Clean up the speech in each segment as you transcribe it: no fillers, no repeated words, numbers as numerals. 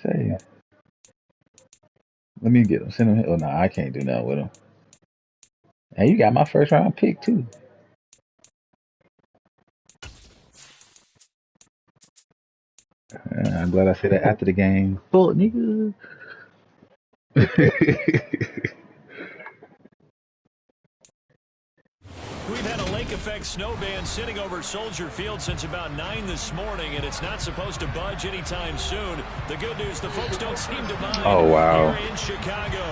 Say, let me get him. Send him. Oh no, I can't do nothing with him. And you got my first round pick too. I'm glad I said that after the game. Fuck, nigga. We've had a lake effect snow band sitting over Soldier Field since about 9 this morning, and it's not supposed to budge anytime soon. The good news, the folks don't seem to mind wow. here in Chicago.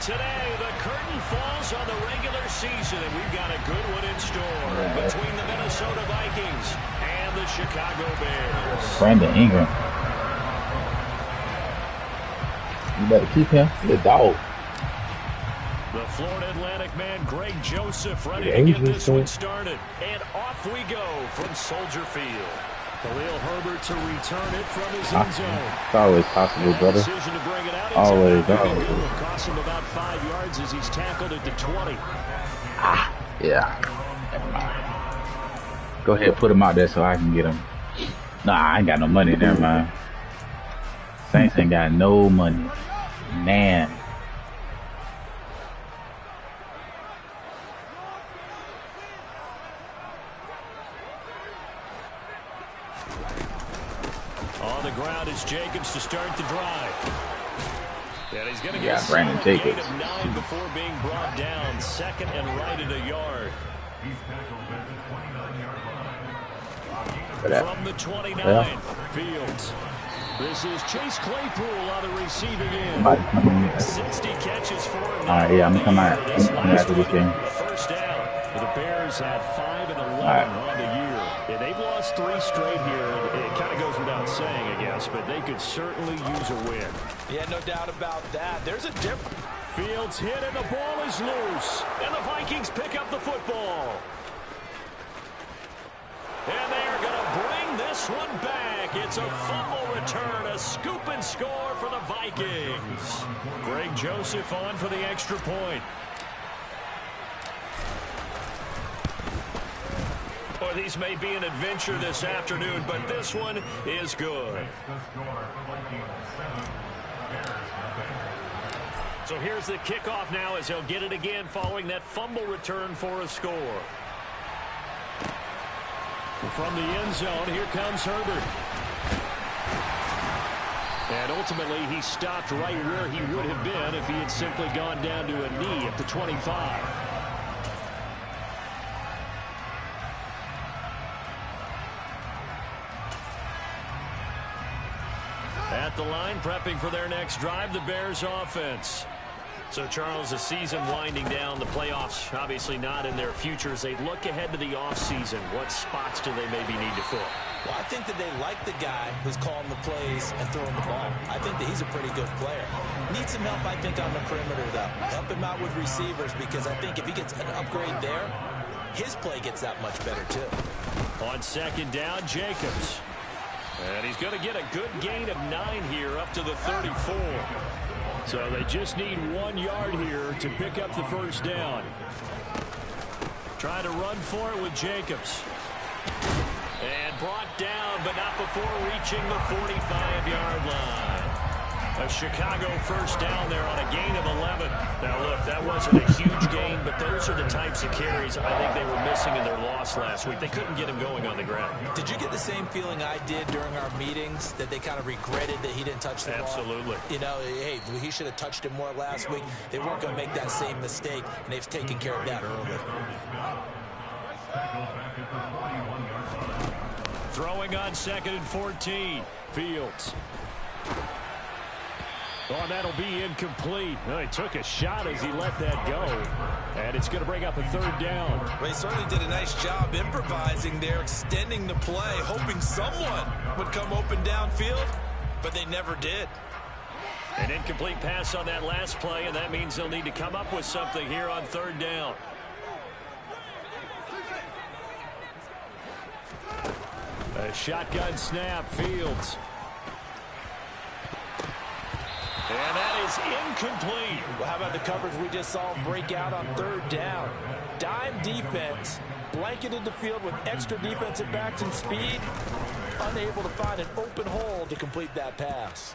Today, the curtain falls on the regular season, and we've got a good one in store between the Minnesota Vikings and the Chicago Bears. Brandon Ingram. You better keep him. He's a dog. The Florida Atlantic man, Greg Joseph, ready to get this one started. And off we go from Soldier Field. Khalil Herbert to return it from his end zone. It's always possible, brother. Decision to bring it out. Always. Cost him about 5 yards as he's tackled at the 20. Yeah. Go ahead, put him out there so I can get him. Nah, I ain't got no money there, man. Saints ain't got no money. Man. On the ground is Jacobs to start the drive. And he's going to get Brandon Jacobs. of 9 before being brought down. Second and right at a yard. From the 29, Fields. This is Chase Claypool on the receiving end. 60 catches for him. All right, yeah, I'm going to come out. I'm coming after this game. First down. The Bears had 5 and 11 on the year. Yeah, they've lost 3 straight here. It kind of goes without saying, I guess, but they could certainly use a win. Yeah, no doubt about that. There's a difference. Fields hit and the ball is loose. And the Vikings pick up the football. And they are going to bring this one back. It's a fumble return, a scoop and score for the Vikings. Greg Joseph on for the extra point. Boy, these may be an adventure this afternoon, but this one is good. So here's the kickoff now as he'll get it again following that fumble return for a score. From the end zone, here comes Herbert. And ultimately, he stopped right where he would have been if he had simply gone down to a knee at the 25. At the line, prepping for their next drive, the Bears offense. So, Charles, the season winding down, the playoffs obviously not in their future. As they look ahead to the offseason, what spots do they maybe need to fill? Well, I think that they like the guy who's calling the plays and throwing the ball. I think that he's a pretty good player. Needs some help, I think, on the perimeter, though. Help him out with receivers, because I think if he gets an upgrade there, his play gets that much better, too. On second down, Jacobs. And he's going to get a good gain of 9 here up to the 34. So they just need 1 yard here to pick up the first down. Trying to run for it with Jacobs. And brought down, but not before reaching the 45-yard line. A Chicago first down there on a gain of 11. Now, look, that wasn't a huge gain, but those are the types of carries I think they were missing in their loss last week. They couldn't get him going on the ground. Did you get the same feeling I did during our meetings, that they kind of regretted that he didn't touch the ball? Absolutely. You know, hey, he should have touched it more last week. They weren't going to make that same mistake, and they've taken care of that early. Throwing on 2nd and 14. Fields. Oh, that'll be incomplete. Well, he took a shot as he let that go. And it's going to bring up a 3rd down. Well, he certainly did a nice job improvising there, extending the play, hoping someone would come open downfield, but they never did. An incomplete pass on that last play, and that means they'll need to come up with something here on 3rd down. A shotgun snap, Fields. And that is incomplete. Well, how about the coverage we just saw break out on 3rd down? Dime defense, blanketed the field with extra defensive backs and speed. unable to find an open hole to complete that pass.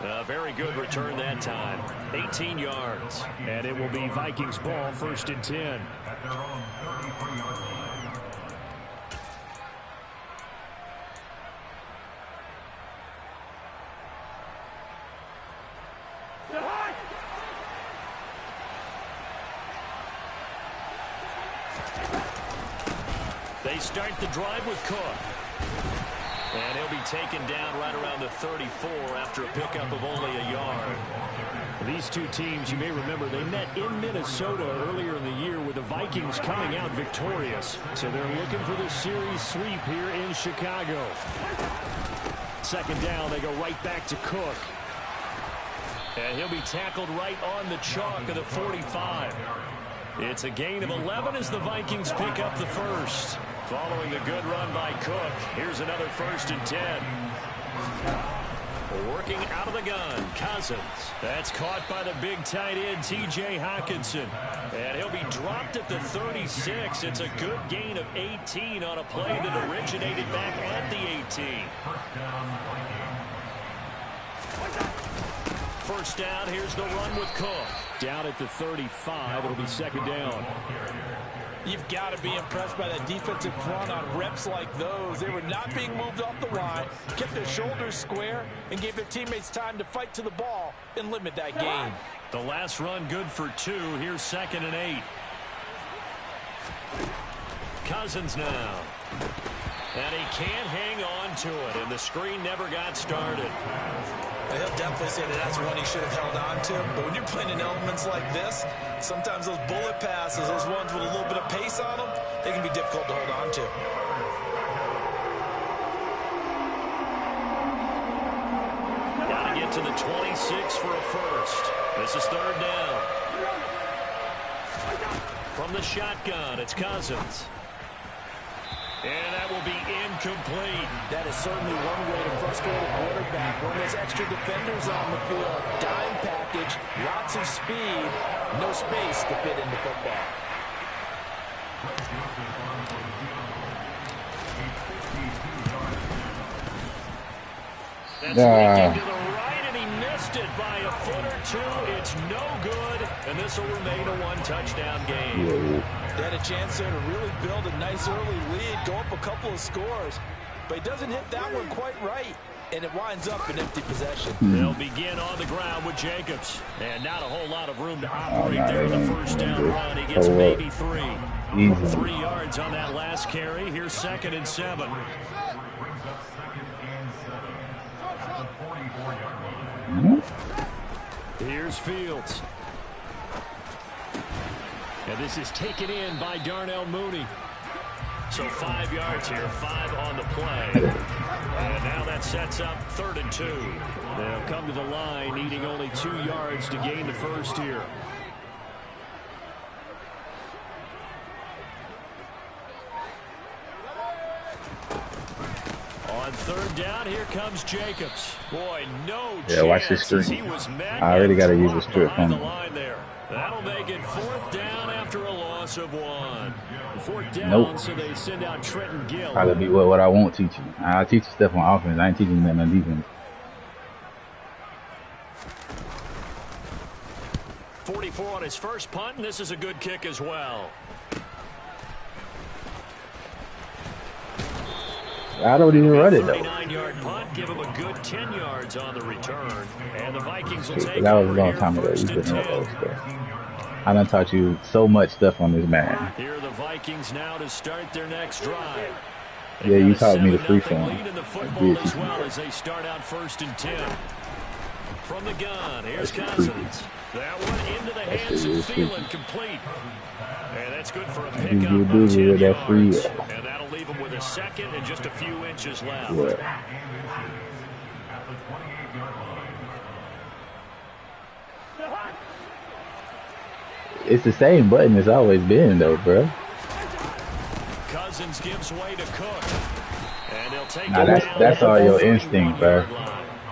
A very good return that time. 18 yards. And it will be Vikings ball, 1st and 10. They start the drive with Cook. And he'll be taken down right around the 34 after a pickup of only a yard. These two teams, you may remember, they met in Minnesota earlier in the year with the Vikings coming out victorious. So they're looking for the series sweep here in Chicago. 2nd down, they go right back to Cook. And he'll be tackled right on the chalk of the 45. It's a gain of 11 as the Vikings pick up the first. Following a good run by Cook, here's another 1st and 10. Working out of the gun, Cousins. That's caught by the big tight end, T.J. Hockenson. And he'll be dropped at the 36. It's a good gain of 18 on a play that originated back at the 18. 1st down, here's the run with Cook. Down at the 35, it'll be 2nd down. You've got to be impressed by that defensive front on reps like those. They were not being moved off the line, kept their shoulders square, and gave their teammates time to fight to the ball and limit that gain. The last run good for 2. Here's 2nd and 8. Cousins now. And he can't hang on to it, and the screen never got started. He'll definitely say that that's one he should have held on to. But when you're playing in elements like this, sometimes those bullet passes, those ones with a little bit of pace on them, they can be difficult to hold on to. Got to get to the 26 for a first. This is 3rd down. From the shotgun, it's Cousins. And that will be incomplete. That is certainly one way to frustrate a quarterback. When there's extra defenders on the field, dime package, lots of speed, no space to fit into football. That's leaking to the right, and he missed it by a foot or 2. It's no good, and this will remain a 1-touchdown game. They had a chance there to really build a nice early lead, go up a couple of scores, but he doesn't hit that one quite right, and it winds up an empty possession. They'll begin on the ground with Jacobs, and not a whole lot of room to operate there in the 1st down run. He gets maybe 3. 3 yards on that last carry. Here's 2nd and 7. Here's Fields. And this is taken in by Darnell Mooney. So 5 yards here, 5 on the play. And now that sets up 3rd and 2. They'll come to the line needing only 2 yards to gain the first here. On 3rd down, here comes Jacobs. Boy, no chance. Watch this screen. I already got to use the strip on the line there. That'll make it 4th down after a loss of 1. 4th down, so they send out Trenton Gill. Probably be what I won't teach you. I teach you stuff on offense. I ain't teaching you nothing on defense. 44 on his first punt, and this is a good kick as well. I don't even run it, though. 39-yard punt, give him a good 10 yards on the return. And the Vikings will take that was a long over time here, ago. You 1st couldn't and have 10. those stuff. I done taught you so much stuff on this man. Here are the Vikings now to start their next drive. Yeah, you taught me the free form. Lead in the football as well as they start out 1st and 10. From the gun, here's Cousins. That one into the hands of Thielen, complete. And that's good for a pickup of 10 yards. And that'll leave him with a 2nd and just a few inches left. Yeah. It's the same button it's always been, though, bro. Cousins gives way to Cook. And they'll take nah, that's all your instinct, bro.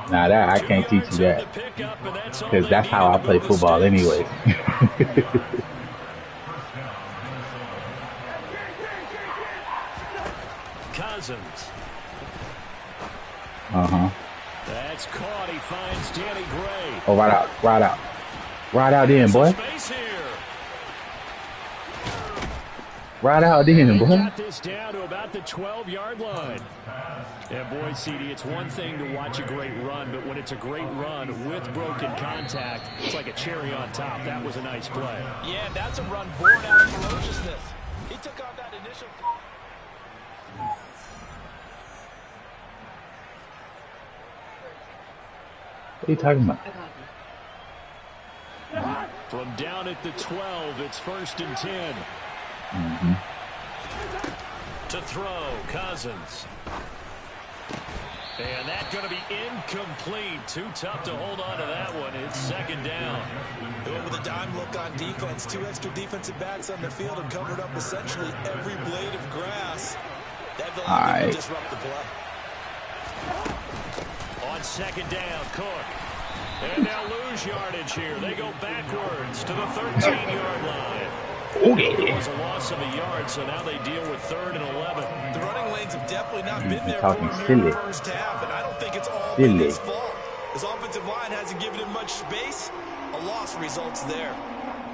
Nah, that I can't teach you that. Because that's how I play football anyway. Cousins. That's caught. He finds Danny Gray. Oh, right out, right out. Right out in, boy. Right out in, boy. Got this down to about the 12-yard line. Yeah, boy, CD, it's one thing to watch a great run, but when it's a great run with broken contact, it's like a cherry on top. That was a nice play. Yeah, that's a run born out of ferociousness. He took off that initial... What are you talking about? From down at the 12, it's 1st and 10. To throw, Cousins. And that's going to be incomplete. Too tough to hold on to that one. It's 2nd down. Going with a dime look on defense. 2 extra defensive backs on the field and covered up essentially every blade of grass. That will disrupt the play. On 2nd down, Cook. And they'll lose yardage here. They go backwards to the 13-yard line. Okay. It was a loss of a yard, so now they deal with 3rd and 11. The running lanes have definitely not been there for him here in the first half, and I don't think it's all been his fault. His offensive line hasn't given him much space. A loss results there.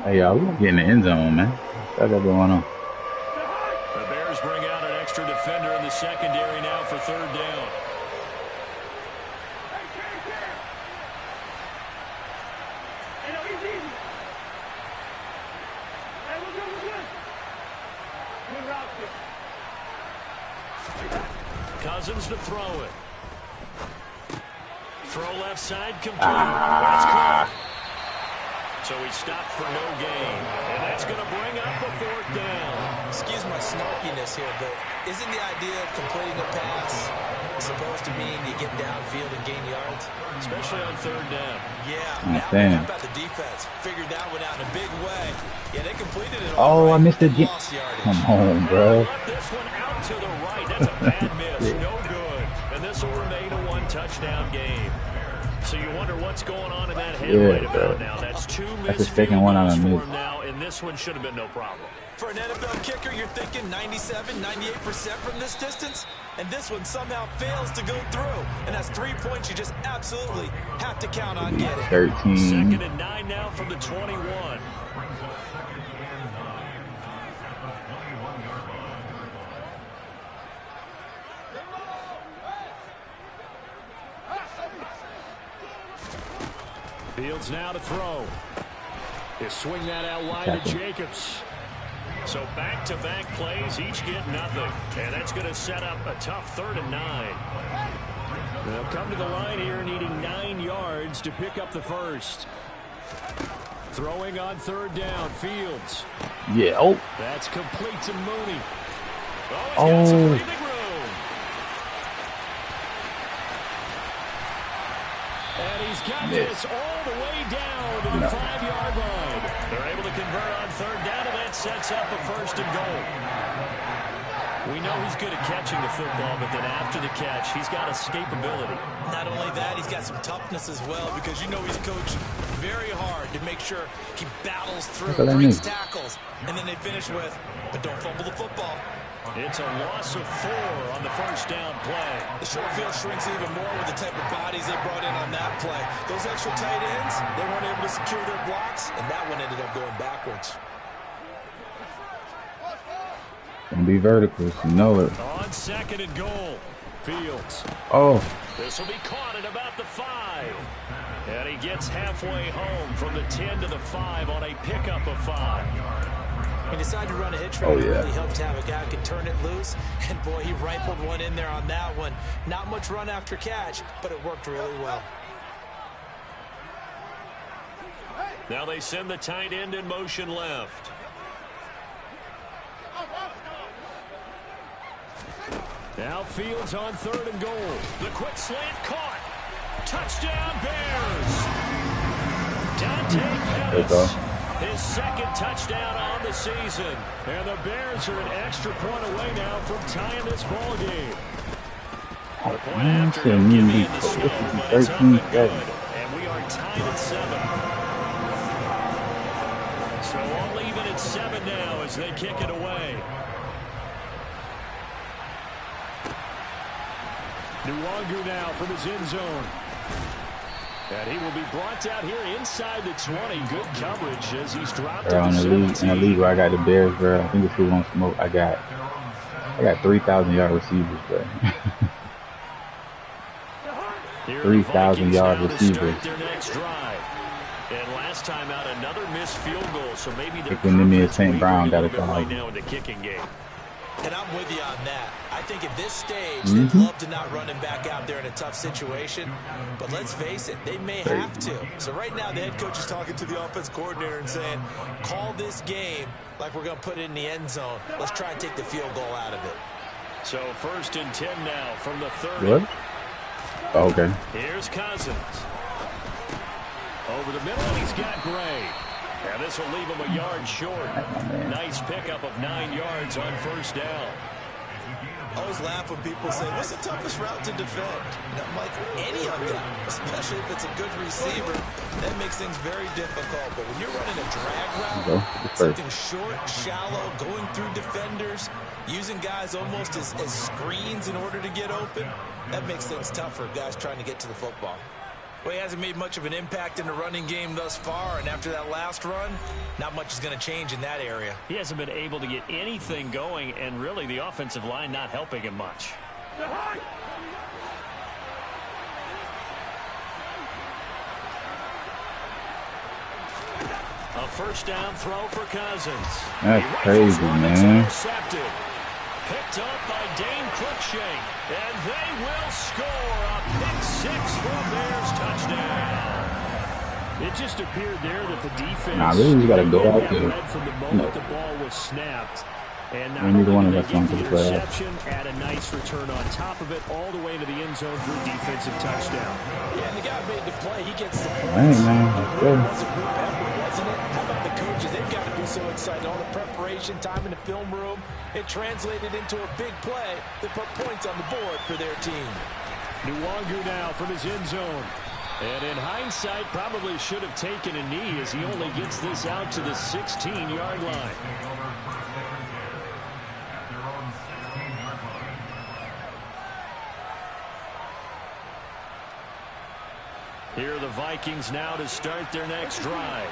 Hey, y'all, we're getting the end zone, man. What's going on? The Bears bring out an extra defender in the secondary now for 3rd down. Cousins to throw it. Throw left side complete. That's caught. So he stopped for no gain. And that's going to bring up a 4th down. Excuse my snarkiness here, but isn't the idea of completing a pass supposed to mean you get downfield and gain yards? Especially on 3rd down. Yeah. How about the defense? Figured that one out in a big way. Yeah, they completed it all. Oh, I missed it. Come on, bro. This one out to the right. That's a bad miss. No good. And this will remain a 1-touchdown game. So you wonder what's going on in that head right about now. That's 2 missed field goals for him now, and this one should have been no problem. For an NFL kicker, you're thinking 97, 98% from this distance, and this one somehow fails to go through. And that's 3 points you just absolutely have to count on getting. 13. 2nd and 9 now from the 21. Fields now to throw. They swing that out wide to Jacobs. So back-to-back plays, each get nothing. And that's going to set up a tough 3rd and 9. They'll come to the line here needing 9 yards to pick up the first. Throwing on 3rd down, Fields. Yeah, oh. That's complete to Mooney. Oh, he's got some breathing room. And he's got this all the way down to the 5-yard line. They're able to convert on 3rd down, and that sets up a 1st and goal. We know he's good at catching the football, but then after the catch, he's got escapability. Not only that, he's got some toughness as well, because you know he's coached very hard to make sure he battles through, breaks tackles, and then they finish with, but don't fumble the football. It's a loss of 4 on the 1st down play. The short field shrinks even more with the type of bodies they brought in on that play. Those extra tight ends, they weren't able to secure their blocks, and that one ended up going backwards. Gonna be verticals, you know it. On 2nd and goal, Fields. Oh. This will be caught at about the 5. And he gets halfway home from the 10 to the 5 on a pickup of 5. He decided to run a hitch route. It really helped to have a guy who could turn it loose. And, boy, he rifled one in there on that one. Not much run after catch, but it worked really well. Now they send the tight end in motion left. Now Fields on 3rd and goal. The quick slant caught. Touchdown, Bears. Dante Pettis. His 2nd touchdown on the season. And the Bears are an extra point away now from tying this ball game. The point Man, after, shit, no me and gimme Lee, in the this snow, should be but it's up 13-7. and good. And we are tied at 7. So all even at 7 now as they kick it away. Nwangu now from his end zone. And he will be brought down here inside the 20. Good coverage as he's dropped to Bro, the in 17. the league where I got the Bears, bro, I think it's who won't smoke. I got 3,000-yard receivers, bro. 3,000-yard receivers. Their next drive. And last time out, another missed field goal, so maybe their Nimi St. Brown got a right now in the kicking game. And I'm with you on that. I think at this stage, they'd love to not run him back out there in a tough situation. But let's face it, they may have to. So right now, the head coach is talking to the offense coordinator and saying, call this game like we're going to put it in the end zone. Let's try and take the field goal out of it. So 1st and 10 now from the 30. What? Oh, okay. Here's Cousins. Over the middle, and he's got Gray. And this will leave him a yard short. Nice pickup of 9 yards on 1st down. I always laugh when people say, what's the toughest route to defend? And I'm like, any of them, especially if it's a good receiver, that makes things very difficult. But when you're running a drag route, something short, shallow, going through defenders, using guys almost as screens in order to get open, that makes things tough for guys trying to get to the football. Well, he hasn't made much of an impact in the running game thus far, and after that last run, not much is going to change in that area. He hasn't been able to get anything going, and really the offensive line not helping him much. A 1st down throw for Cousins. That's crazy, man. Intercepted. Picked up by Dane Cruikshank, and they will score a pick 6 for a Bears touchdown. It just appeared there that the defense really, you got to go out there. from the moment the ball was snapped. And not neither one only of did us they want get to the play. interception, add a nice return on top of it, all the way into the end zone for a defensive touchdown. Yeah, and the guy made the play. He gets the points. Hey, man, It really was a group effort, wasn't it? How about the coaches? They've got to be so excited. All the preparation time in the film room, it translated into a big play that put points on the board for their team. Nwangu now from his end zone. And in hindsight, probably should have taken a knee as he only gets this out to the 16-yard line. Here are the Vikings now to start their next drive.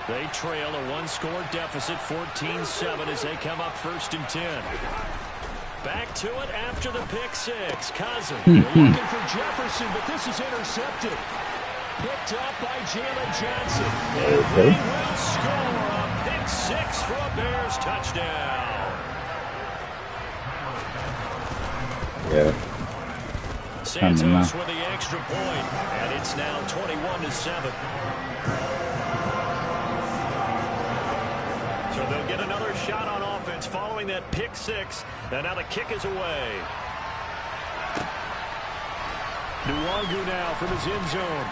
They trail a 1-score deficit, 14-7, as they come up 1st and 10. Back to it after the pick 6. Cousins looking for Jefferson, but this is intercepted. Picked up by Jalen Johnson. And they will score a pick 6 for a Bears touchdown. Yeah. Santos with the extra point, and it's now 21-7. So they'll get another shot on offense following that pick 6, and now the kick is away. Nwangu now from his end zone.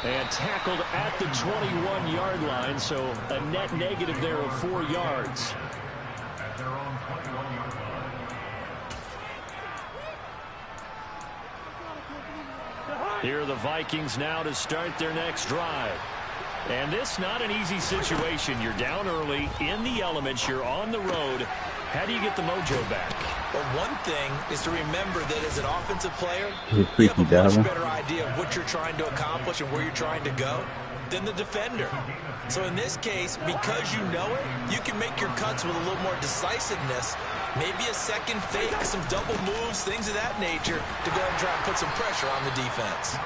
And tackled at the 21-yard line, so a net negative there of 4 yards. Here are the Vikings now to start their next drive. And this not an easy situation. You're down early, in the elements, you're on the road. How do you get the mojo back? Well, one thing is to remember that as an offensive player, you have a much better idea of what you're trying to accomplish and where you're trying to go than the defender. So in this case, because you know it, you can make your cuts with a little more decisiveness, maybe a second fake, some double moves, things of that nature, to go and try and put some pressure on the defense.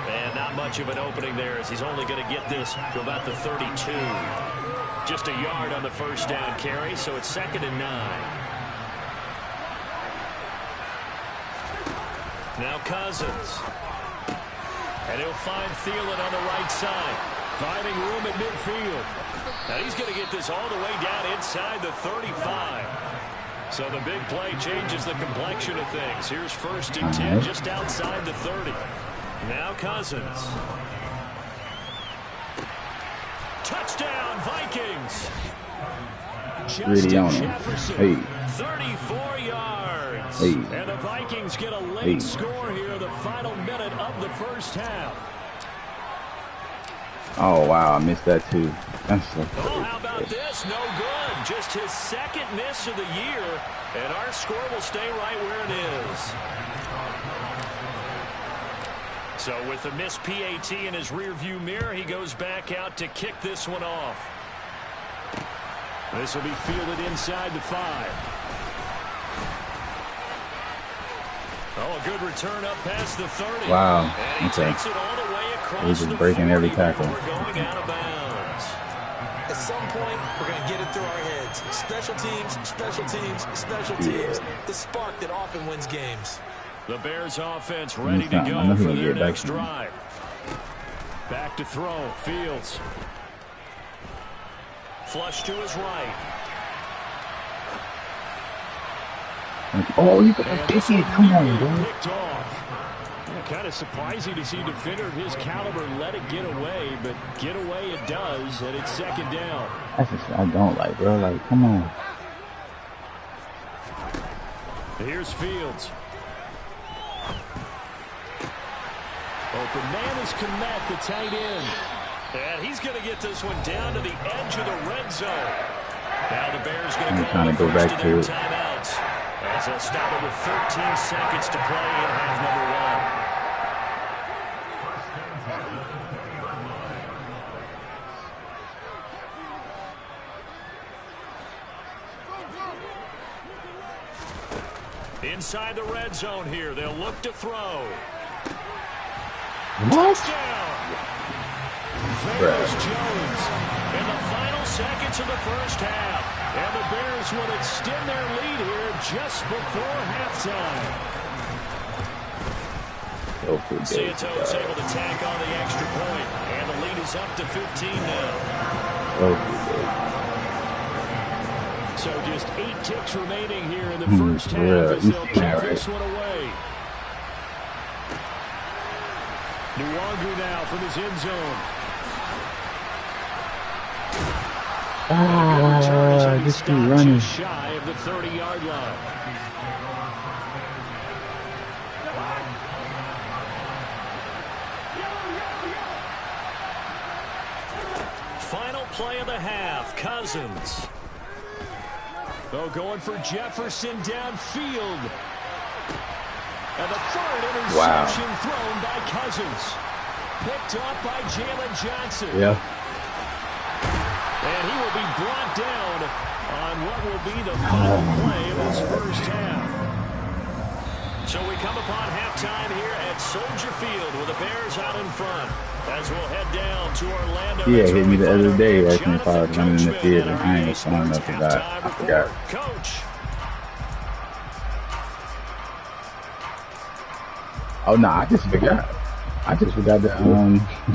And not much of an opening there as he's only going to get this to about the 32. Just a yard on the 1st down carry, so it's 2nd and 9. Now Cousins. And he'll find Thielen on the right side, finding room at midfield. Now he's going to get this all the way down inside the 35. So the big play changes the complexion of things. Here's 1st and 10 just outside the 30. Now Cousins. Touchdown, Vikings. Really on him. Hey. 34 yards. Hey. And the Vikings get a late score here, the final minute of the first half. Oh, wow. I missed that, too. That's so Oh, how about this? No good. Just his second miss of the year. And our score will stay right where it is. So with the missed PAT in his rearview mirror, he goes back out to kick this one off. This will be fielded inside the 5. Oh, a good return up past the 30. Wow. And he takes it all the way across He's just the breaking 40 every tackle. before going out of bounds. At some point, we're going to get it through our heads. Special teams, special teams, special teams. The spark that often wins games. The Bears offense ready to go for their next drive. Back to throw. Fields. Flush to his right. Oh, you got a pick it. Come on, bro. Picked off. Kind of surprising to see a defender of his caliber let it get away, but get away it does, and it's second down. That's just I don't like, bro. Like, come on. Here's Fields. Open man is Komet, the tight end. And he's going to get this one down to the edge of the red zone. Now the Bears going to go back to their timeouts. As they'll stop it with 13 seconds to play in half number 1. Inside the red zone here, they'll look to throw. What? There's Jones in the final seconds of the first half. And the Bears will extend their lead here just before halftime. Santos able to tack on the extra point. And the lead is up to 15 now. So just 8 ticks remaining here in the first half as they'll kick this one away. Nwangu now from his end zone. Just keep running. Just shy of the 30-yard line. Final play of the half, Cousins. Oh, going for Jefferson downfield. And the third interception thrown by Cousins. Picked up by Jalen Johnson. Yeah. And he will be brought down on what will be the final play of this first half. So we come upon halftime here at Soldier Field with the Bears out in front. As we'll head down to Orlando. Yeah, hit me the other day asking if I was running in the theater. I ain't showing up for that. I forgot. Coach. Oh, no, I just forgot. I just forgot to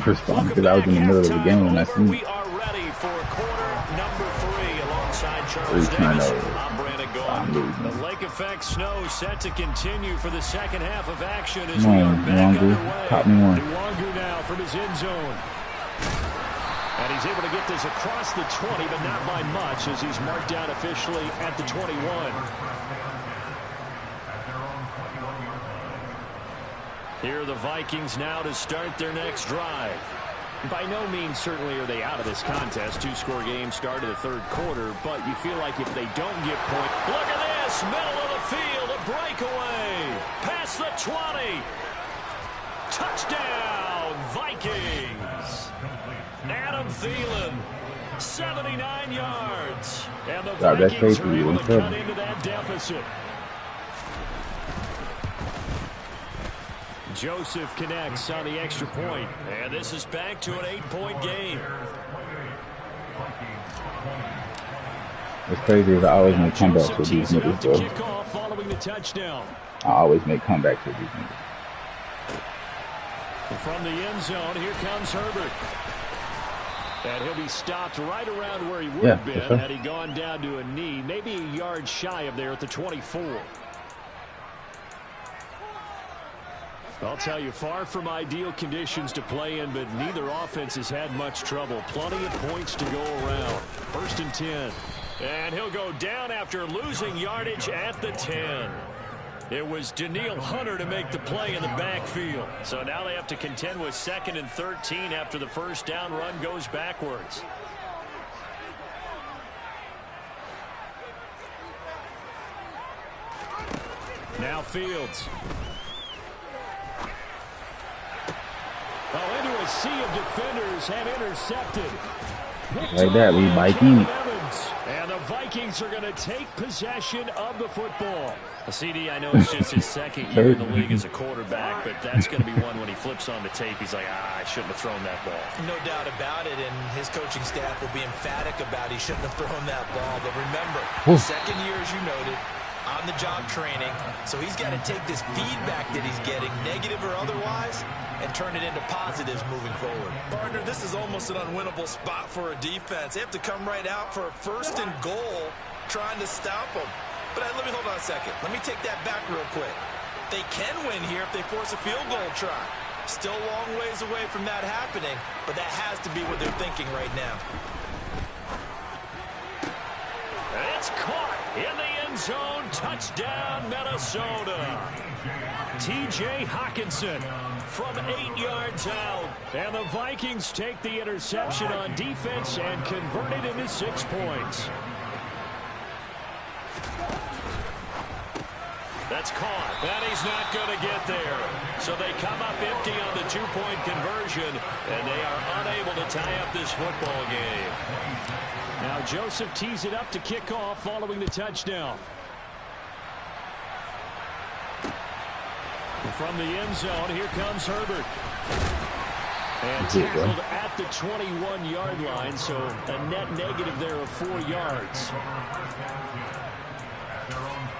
respond because I was in the middle of the game when I seen it. We are ready for quarter number 3 alongside Charles Davis. I'm Brandon Gault. The lake effect snow set to continue for the second half of action as we are back underway. Caught me one. Nwangu now from his end zone. And he's able to get this across the 20, but not by much as he's marked down officially at the 21. Here are the Vikings now to start their next drive. By no means certainly are they out of this contest. 2-score game start of the third quarter, but you feel like if they don't get point. Look at this, middle of the field, a breakaway. Past the 20. Touchdown, Vikings. Adam Thielen, 79 yards. And the Vikings are able to cut into that deficit. Joseph connects on the extra point, and this is back to an 8-point game. What's crazy is I always make comebacks with these niggas, bro. Kickoff following the touchdown. I always make comebacks with these niggas. From the end zone, here comes Herbert. And he'll be stopped right around where he would have been had he gone down to a knee, maybe a yard shy of there at the 24. I'll tell you, far from ideal conditions to play in, but neither offense has had much trouble. Plenty of points to go around. 1st and 10. And he'll go down after losing yardage at the 10. It was Daniil Hunter to make the play in the backfield. So now they have to contend with 2nd and 13 after the first down run goes backwards. Now Fields. Oh, into a sea of defenders and intercepted. Like that, we Viking. And the Vikings are going to take possession of the football. CD, I know it's just his 2nd year in the league as a quarterback, but that's going to be one when he flips on the tape. He's like, I shouldn't have thrown that ball. No doubt about it, and his coaching staff will be emphatic about he shouldn't have thrown that ball. But remember, 2nd year, as you noted, on-the-job training, so he's got to take this feedback that he's getting, negative or otherwise, and turn it into positives moving forward. Partner, this is almost an unwinnable spot for a defense. They have to come right out for a 1st and goal, trying to stop them. But let me hold on a second. Let me take that back real quick. They can win here if they force a field goal try. Still a long ways away from that happening, but that has to be what they're thinking right now. It's caught in the end zone. Touchdown, Minnesota. T.J. Hawkinson from 8 yards out. And the Vikings take the interception on defense and convert it into 6 points. That's caught. And he's not going to get there. So they come up empty on the 2-point conversion, and they are unable to tie up this football game. Now Joseph tees it up to kick off following the touchdown. From the end zone, here comes Herbert. And tackled at the 21-yard line, so a net negative there of 4 yards.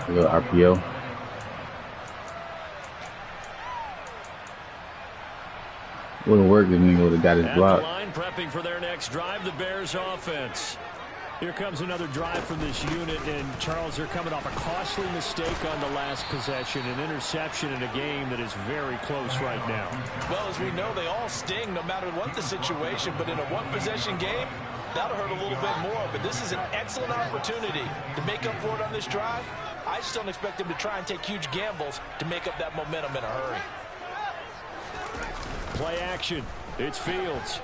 A little RPO. Would have worked if he would have got his block. At the line, prepping for their next drive, the Bears offense. Here comes another drive from this unit, and Charles, they're coming off a costly mistake on the last possession, an interception in a game that is very close right now. Well, as we know, they all sting no matter what the situation, but in a one-possession game, that'll hurt a little bit more. But this is an excellent opportunity to make up for it on this drive. I just don't expect them to try and take huge gambles to make up that momentum in a hurry. Play action. It's Fields.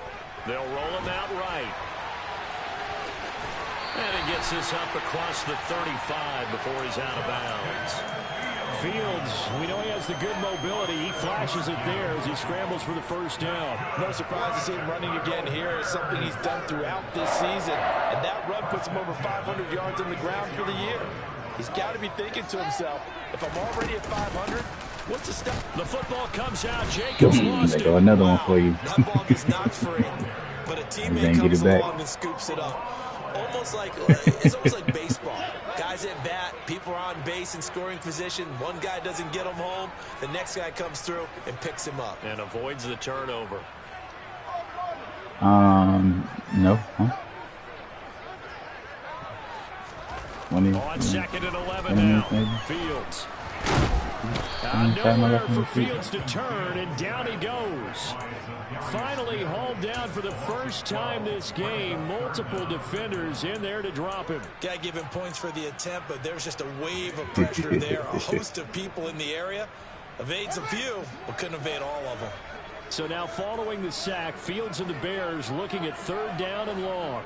They'll roll him out right. And he gets this up across the 35 before he's out of bounds. Fields, we know he has the good mobility. He flashes it there as he scrambles for the first down. No surprise to see him running again here. It's something he's done throughout this season. And that run puts him over 500 yards on the ground for the year. He's got to be thinking to himself, if I'm already at 500, what's the step? The football comes out. Jacobs lost it. Another one for you. That ball gets knocked free, but a teammate comes along and scoops it up. It's almost like baseball. Guys at bat, people are on base in scoring position. One guy doesn't get him home. The next guy comes through and picks him up. And avoids the turnover. No. Huh? On 2nd and 11 now. Fields. Nowhere for Fields to turn, and down he goes. Finally hauled down for the first time this game. Multiple defenders in there to drop him. Got to give him points for the attempt, but there's just a wave of pressure there. A host of people in the area. Evades a few, but couldn't evade all of them. So now following the sack, Fields and the Bears looking at 3rd down and long.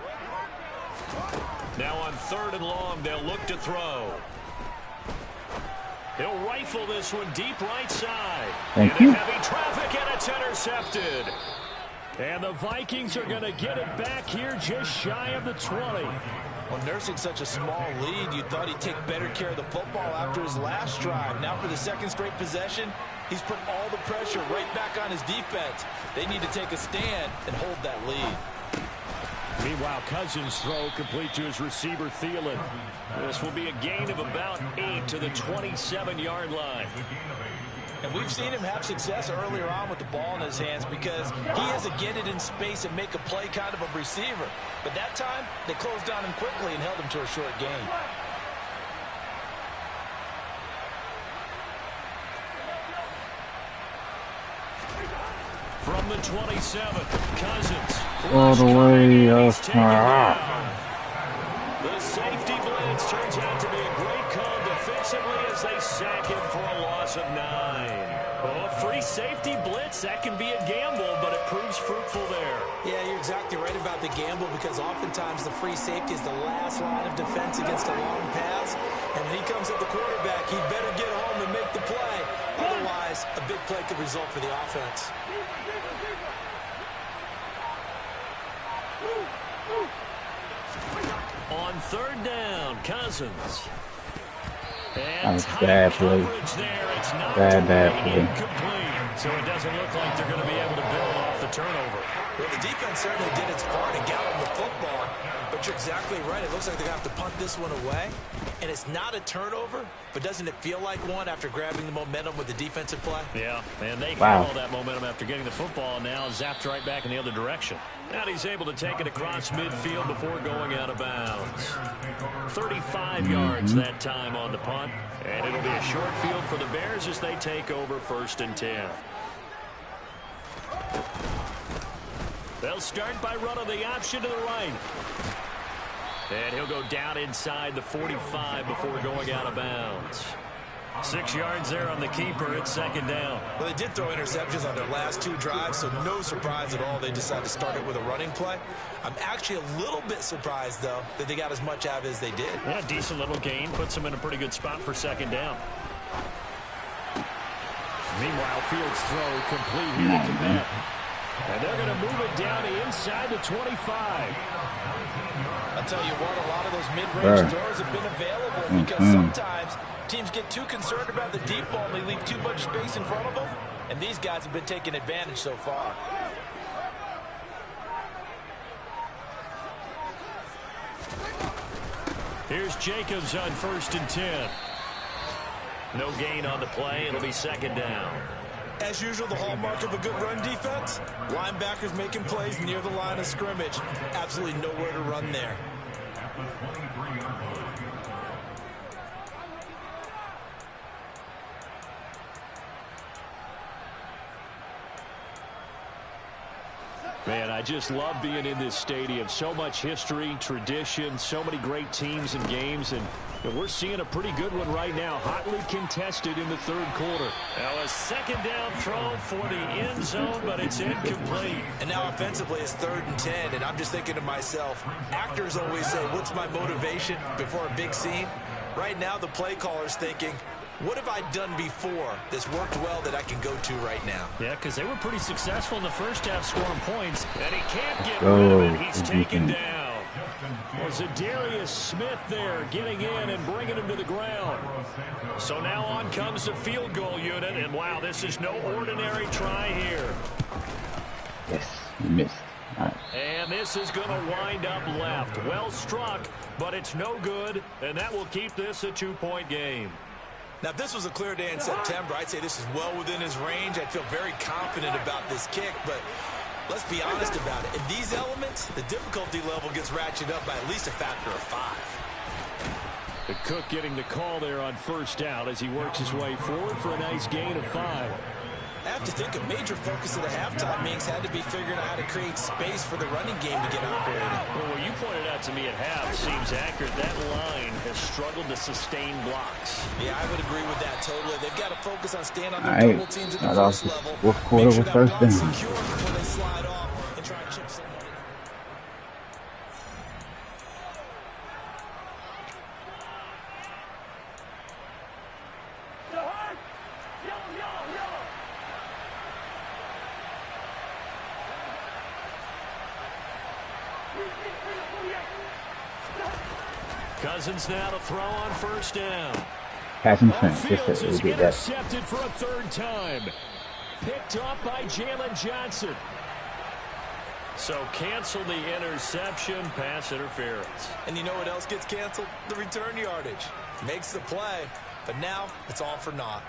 Now on 3rd and long, they'll look to throw. He'll rifle this one deep right side. Thank you. Heavy traffic, and it's intercepted. And the Vikings are going to get it back here just shy of the 20. Well, nursing such a small lead, you thought he'd take better care of the football after his last drive. Now for the 2nd straight possession, he's put all the pressure right back on his defense. They need to take a stand and hold that lead. Meanwhile, Cousins' throw complete to his receiver, Thielen. This will be a gain of about 8 to the 27-yard line. And we've seen him have success earlier on with the ball in his hands because he has to get it in space and make a play kind of a receiver. But that time, they closed on him quickly and held him to a short gain. From the 27, Cousins. All the way up. The safety turns out to be a great call defensively as they sack him for a loss of 9. Well, free safety blitz, that can be a gamble, but it proves fruitful there. Yeah, you're exactly right about the gamble because oftentimes the free safety is the last line of defense against a long pass. And when he comes at the quarterback, he better get home and make the play. Otherwise, a big play could result for the offense. On 3rd down, Cousins. That was bad play. Bad play. Incomplete. So it doesn't look like they're going to be able to build off the turnover. Well, the defense certainly did its part and got him the football. But you're exactly right. It looks like they're going to have to punt this one away. And it's not a turnover, but doesn't it feel like one after grabbing the momentum with the defensive play? Yeah, and they had all that momentum after getting the football and now zapped right back in the other direction. And he's able to take it across midfield before going out of bounds. 35 yards that time on the punt. And it'll be a short field for the Bears as they take over 1st and 10. They'll start by running the option to the right. And he'll go down inside the 45 before going out of bounds. 6 yards there on the keeper. It's 2nd down. Well, they did throw interceptions on their last 2 drives, so no surprise at all they decided to start it with a running play. I'm actually a little bit surprised, though, that they got as much out of it as they did. Yeah, decent little gain. Puts them in a pretty good spot for 2nd down. Meanwhile, Fields' throw complete here to Kmet. And they're going to move it down to inside the 25. I'll tell you what, a lot of those mid-range throws have been available because sometimes teams get too concerned about the deep ball and they leave too much space in front of them. And these guys have been taking advantage so far. Here's Jacobs on 1st and 10. No gain on the play. It'll be 2nd down. As usual, the hallmark of a good run defense, linebackers making plays near the line of scrimmage. Absolutely nowhere to run there. Man, I just love being in this stadium. So much history, tradition, so many great teams and games, and we're seeing a pretty good one right now. Hotly contested in the 3rd quarter. Now a 2nd down throw for the end zone, but it's incomplete. And now offensively it's 3rd and 10, and I'm just thinking to myself, actors always say, what's my motivation before a big scene? Right now the play caller's thinking, what have I done before that's worked well that I can go to right now? Yeah, because they were pretty successful in the first half scoring points, and he can't get rid of it. He's taken down. Was it Darius Smith there getting in and bringing him to the ground? So now on comes the field goal unit, and wow, this is no ordinary try here. Yes, you missed. All right. And this is going to wind up left. Well struck, but it's no good, and that will keep this a 2-point game. Now, if this was a clear day in September, I'd say this is well within his range. I'd feel very confident about this kick, but let's be honest about it. In these elements, the difficulty level gets ratcheted up by at least a factor of 5. The Cook getting the call there on 1st down as he works his way forward for a nice gain of 5. I have to think a major focus of the halftime meetings had to be figuring out how to create space for the running game to get operating. Well, what you pointed out to me at half seems accurate. That line has struggled to sustain blocks. Yeah, I would agree with that totally. They've got to focus on staying on their double teams at the first level. Fourth quarter was 1st down. Secure before they slide off and try and chip somebody. Cousins now to throw on 1st down. Pass interference. Fields is Just intercepted for a 3rd time. Picked up by Jalen Johnson. So cancel the interception, pass interference. And you know what else gets canceled? The return yardage. Makes the play, but now it's all for naught.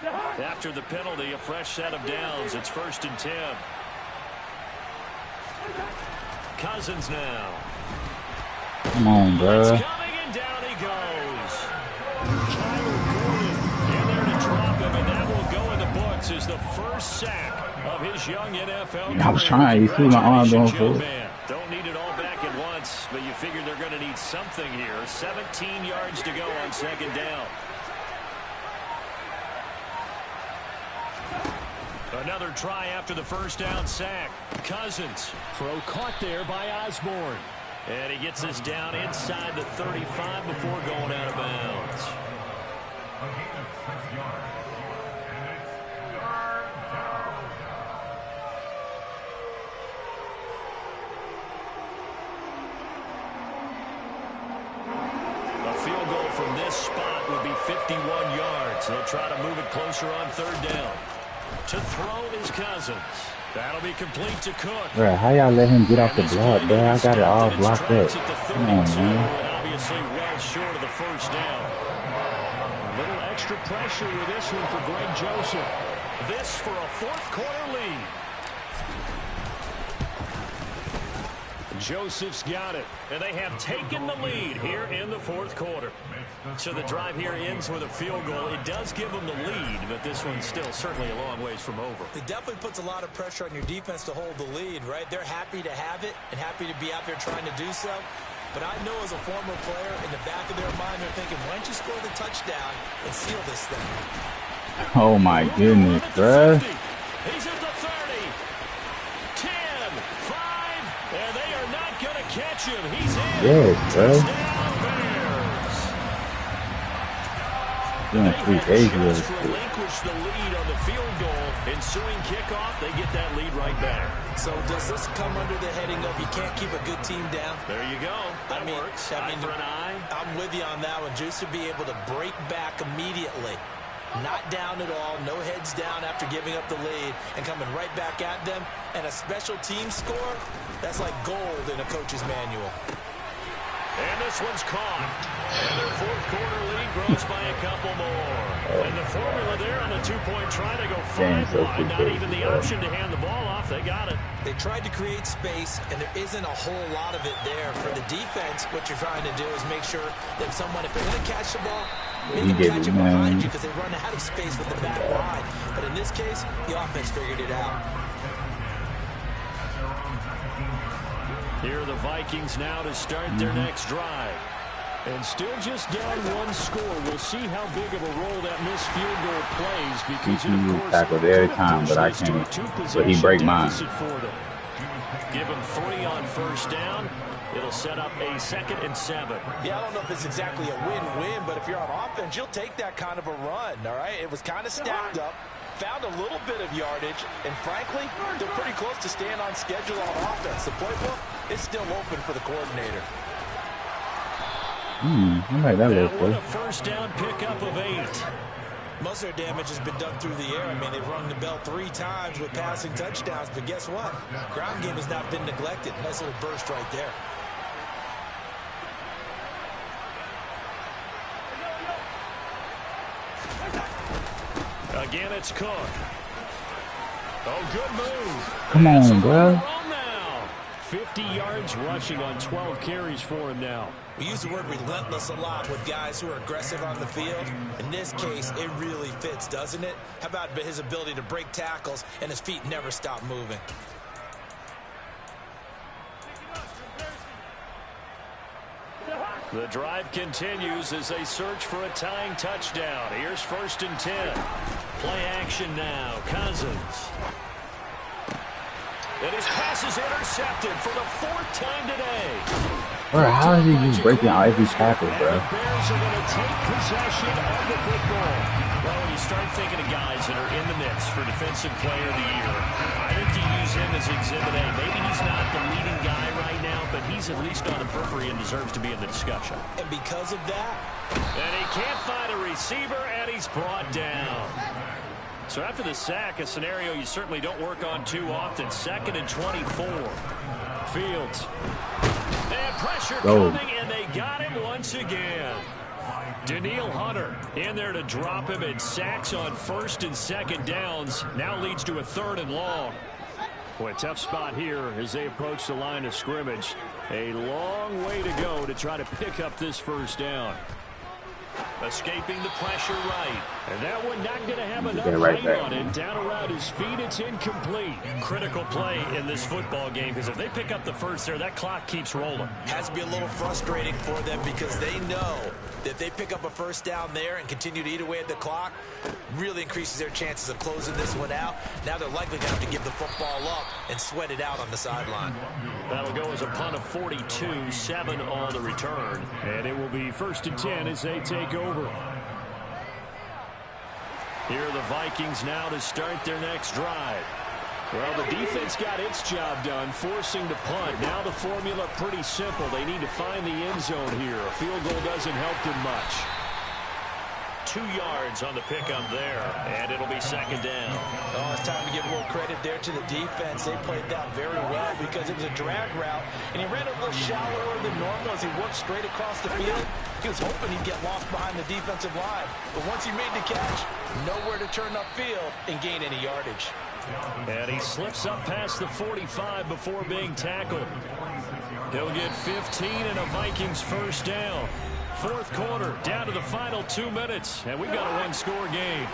After the penalty, a fresh set of downs. It's 1st and 10. Cousins now. Come on, bro. It's coming, and down he goes. Kyler Gordon in there to drop him, and that will go in the books as the first sack of his young NFL career. I was trying. You see my arm going forward. Don't need it all back at once. but you figure they're going to need something here. 17 yards to go on second down. Another try after the first down sack. Cousins. Throw caught there by Osborne. And he gets this down inside the 35 before going out of bounds. A field goal from this spot would be 51 yards. They'll try to move it closer on third down. To throw is Cousins. That'll be complete to Cook. Bro, how y'all let him get off the block, bro? I got it all blocked up. Come on, man. Obviously well short of the first down. A little extra pressure with this one for Greg Joseph. This for a fourth quarter lead. Joseph's got it, and they have taken the lead here in the fourth quarter. So the drive here ends with a field goal. It does give them the lead, but this one's still certainly a long ways from over. It definitely puts a lot of pressure on your defense to hold the lead, right? They're happy to have it and happy to be out there trying to do so. But I know as a former player, in the back of their mind, they're thinking, why don't you score the touchdown and seal this thing? Oh, my goodness, bro. He's at the 30. 10, 5, and they are not going to catch him. He's in. Yes, bro. Doing 3 days relinquish the lead on the field goal. Ensuing kickoff, they get that lead right back. So does this come under the heading of you can't keep a good team down? There you go. That works. Eye for an eye. I'm with you on that one. Just to be able to break back immediately. Not down at all. No heads down after giving up the lead and coming right back at them. And a special team score, that's like gold in a coach's manual. And this one's caught. And their fourth quarter lead grows by a couple more. And the formula there on the two-point try to go 5 wide. Not even the option to hand the ball off. They got it. They tried to create space, and there isn't a whole lot of it there. For the defense, what you're trying to do is make sure that someone, if they're going to catch the ball, make them catch it behind you because they run out of space with the back line. But in this case, the offense figured it out. Here are the Vikings now to start their next drive. And still just down 1 score. We'll see how big of a role that missed field goal plays because it, of course, tackled every time, but I can't. But he break mine. Give him 3 on first down. It'll set up a 2nd and 7. Yeah, I don't know if it's exactly a win-win, but if you're on offense, you'll take that kind of a run, all right? It was kind of stacked up. Found a little bit of yardage, and frankly, they're pretty close to staying on schedule on offense. The playbook is still open for the coordinator. I like that little play. A first down pickup of 8. Most of their damage has been done through the air. I mean, they've rung the bell 3 times with passing touchdowns, but guess what? Ground game has not been neglected. Nice little burst right there. Again, it's Cook. Oh, good move. Come on, bro. 50 yards rushing on 12 carries for him now. We use the word relentless a lot with guys who are aggressive on the field. In this case, it really fits, doesn't it? How about his ability to break tackles and his feet never stop moving? The drive continues as they search for a tying touchdown. Here's 1st and 10. Play action now. Cousins. And his pass is intercepted for the 4th time today. Bro, how is he just breaking out every tackle, bro? And the Bears are going to take possession of the football. Well, when you start thinking of guys that are in the mix for Defensive Player of the Year, I think you use him as Exhibit A. Maybe he's not the leading guy right now, but he's at least on the periphery and deserves to be in the discussion. And because of that, and he can't find a receiver, and he's brought down. So after the sack, a scenario you certainly don't work on too often. 2nd and 24. Fields. And pressure coming, and they got him once again. Daniil Hunter in there to drop him, and sacks on 1st and 2nd downs. Now leads to a 3rd and long. Boy, tough spot here as they approach the line of scrimmage. A long way to go to try to pick up this 1st down. Escaping the pressure right. And that one not going to have enough right weight on it. Down around his feet, it's incomplete. Critical play in this football game because if they pick up the first there, that clock keeps rolling. Has to be a little frustrating for them because they know that if they pick up a first down there and continue to eat away at the clock, really increases their chances of closing this one out. Now they're likely going to have to give the football up and sweat it out on the sideline. That'll go as a punt of 42, 7 on the return. And it will be 1st and 10 as they take over. Here are the Vikings now to start their next drive. Well, the defense got its job done, forcing the punt. Now the formula pretty simple. They need to find the end zone here. A field goal doesn't help them much. 2 yards on the pickup there, and it'll be 2nd down. Oh, it's time to give a little credit there to the defense. They played that very well because it was a drag route, and he ran a little shallower than normal as he worked straight across the field. He was hoping he'd get lost behind the defensive line, but once he made the catch, nowhere to turn upfield and gain any yardage. And he slips up past the 45 before being tackled. He'll get 15 and a Vikings 1st down. 4th quarter, down to the final 2 minutes, and we've got a 1-score game.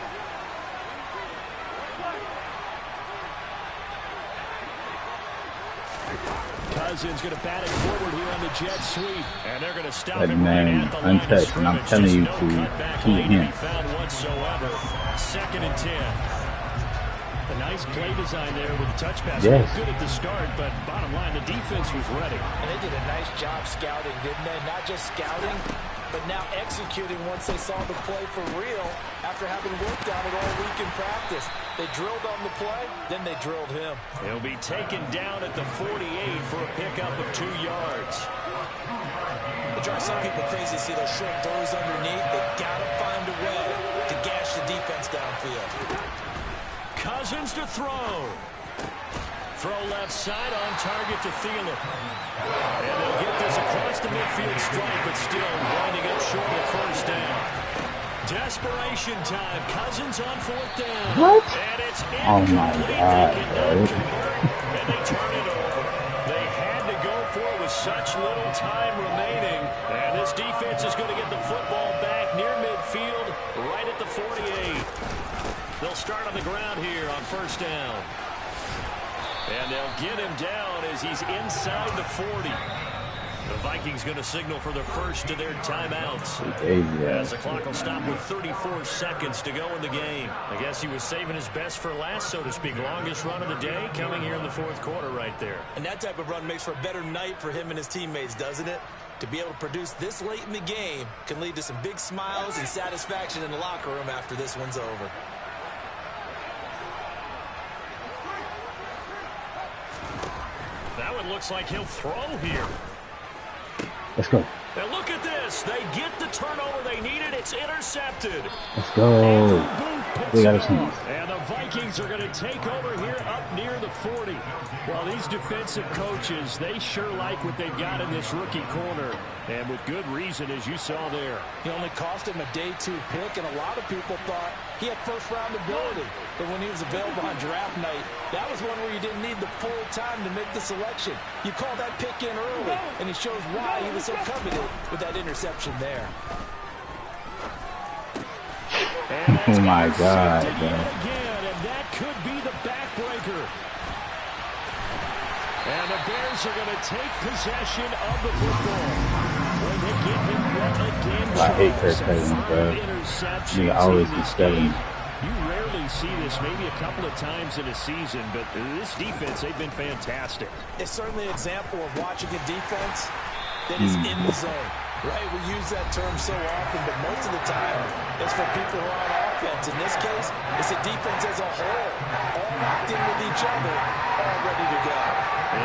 Cousins going to bat it forward here on the jet sweep, and they're going to stop that him right man at the line of untouched, and I'm scrimmage. telling you Just to no cutback keep lane to him. be found whatsoever. 2nd and 10. A nice play design there with the touch pass. Yes. Good at the start, but bottom line, the defense was ready. And they did a nice job scouting, didn't they? Not just scouting, but now executing once they saw the play for real after having worked on it all week in practice. They drilled on the play, then they drilled him. He'll be taken down at the 48 for a pickup of 2 yards. It drives some people crazy to see those short throws underneath. They got to find a way to gash the defense downfield. Cousins to throw. Throw left side on target to Thielen. And they'll get this across the midfield stripe, but still winding up short of 1st down. Desperation time. Cousins on 4th down. What? And it's Oh my incomplete. God, They bro. cannot convert, and they turn it over. They had to go for it with such little time remaining. And this defense is going to get the football back near midfield, right at the 48. They'll start on the ground here on 1st down. And they'll get him down as he's inside the 40. The Vikings going to signal for the first of their timeouts. As the clock will stop with 34 seconds to go in the game. I guess he was saving his best for last, so to speak. Longest run of the day coming here in the 4th quarter right there. And that type of run makes for a better night for him and his teammates, doesn't it? To be able to produce this late in the game can lead to some big smiles and satisfaction in the locker room after this one's over. That one looks like he'll throw here. Let's go. And look at this. They get the turnover they needed. It's intercepted. Let's go. We got a chance. And the Vikings are going to take over here up near the 40. Well, these defensive coaches, they sure like what they've got in this rookie corner. And with good reason, as you saw there. He only cost him a day 2 pick, and a lot of people thought he had first-round ability. But when he was available on draft night, that was one where you didn't need the full time to make the selection. You call that pick in early, and it shows why he was so coveted with that interception there. Oh my God, bro. Again, and that could be the backbreaker. And the Bears are going to take possession of the football. When they give him yet again, I hate Kirk Cousins, bro. He always be studying. You rarely see this, maybe a couple of times in a season, but this defense, they've been fantastic. It's certainly an example of watching a defense that is in the zone. Right, we use that term so often, but most of the time it's for people who are on offense. In this case, it's the defense as a whole, all locked in with each other, all ready to go.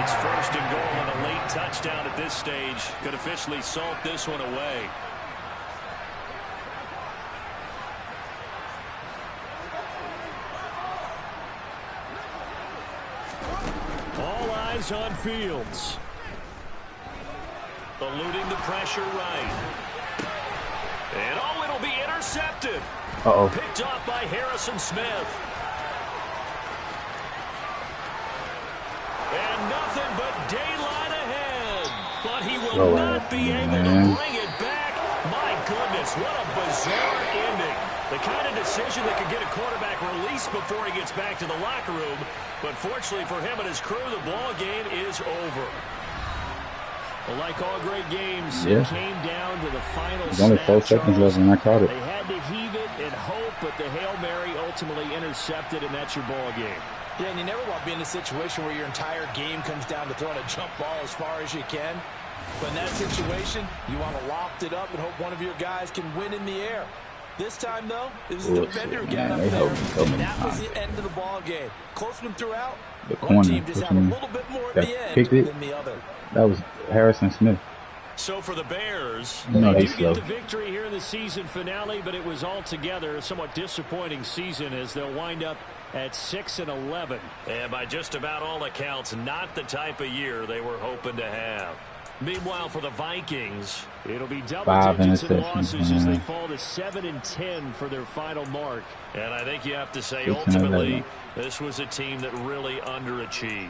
It's 1st and goal and a late touchdown at this stage. Could officially salt this one away. All eyes on Fields. Eluding the pressure right. And oh, it'll be intercepted. Uh-oh. Picked off by Harrison Smith. And nothing but daylight ahead. But he will not be able to bring it back. My goodness, what a bizarre ending. The kind of decision that could get a quarterback released before he gets back to the locker room. But fortunately for him and his crew, the ball game is over. Well, like all great games, it came down to the final There's only 4 seconds left and I caught it. They had to heave it and hope, but the Hail Mary ultimately intercepted, and that's your ball game. Yeah, and you never want to be in a situation where your entire game comes down to throwing a jump ball as far as you can. But in that situation, you want to loft it up and hope one of your guys can win in the air. This time, though, it was the defender who got up there, and that was the end of the ball game. Close one throughout. One team just had a little bit more at the end than the other. That was Harrison Smith. So for the Bears, they do get the victory here in the season finale, but it was altogether a somewhat disappointing season as they'll wind up at 6-11. And by just about all accounts, not the type of year they were hoping to have. Meanwhile, for the Vikings, it'll be double digits in losses as they fall to 7-10 for their final mark. And I think you have to say, ultimately, this was a team that really underachieved.